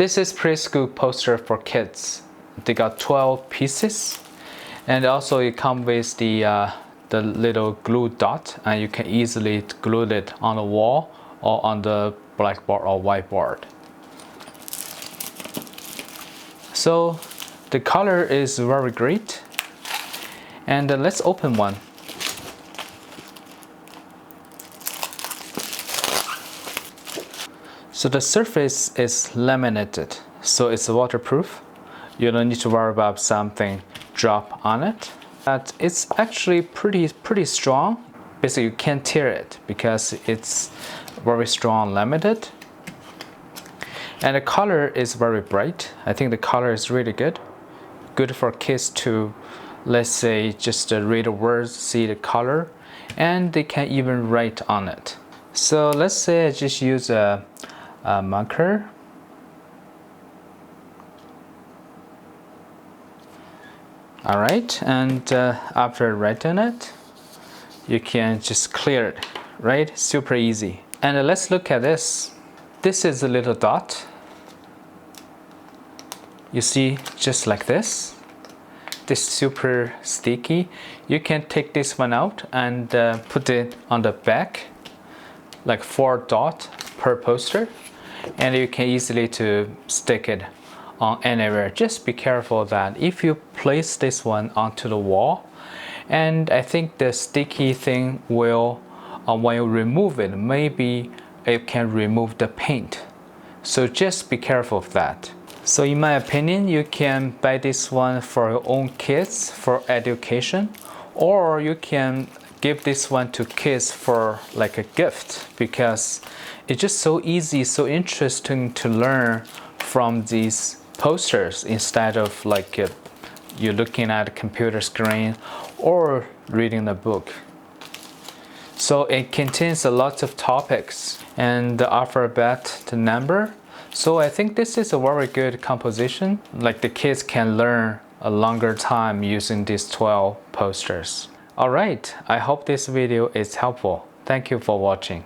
This is preschool poster for kids. They got 12 pieces, and also it comes with the little glue dot, and you can easily glue it on the wall or on the blackboard or whiteboard. So the color is very great, and let's open one. So the surface is laminated, so it's waterproof. You don't need to worry about something drop on it. But it's actually pretty strong. Basically, you can't tear it because it's very strong laminated. And the color is very bright. I think the color is really good. Good for kids to, let's say, just read the words, see the color, and they can even write on it. So let's say I just use a marker. Alright, and after writing it, you can just clear it, right? Super easy. And let's look at this. This is a little dot. You see, just like this. This super sticky. You can take this one out and put it on the back, like 4 dots per poster. And you can easily to stick it on anywhere. Just be careful that if you place this one onto the wall, and I think the sticky thing will, when you remove it, maybe it can remove the paint. So just be careful of that. So in my opinion, you can buy this one for your own kids for education, or you can give this one to kids for like a gift, because it's just so easy, so interesting to learn from these posters instead of like you're looking at a computer screen or reading a book. So it contains a lot of topics and the alphabet, the number. So I think this is a very good composition. Like the kids can learn a longer time using these 12 posters. Alright, I hope this video is helpful. Thank you for watching.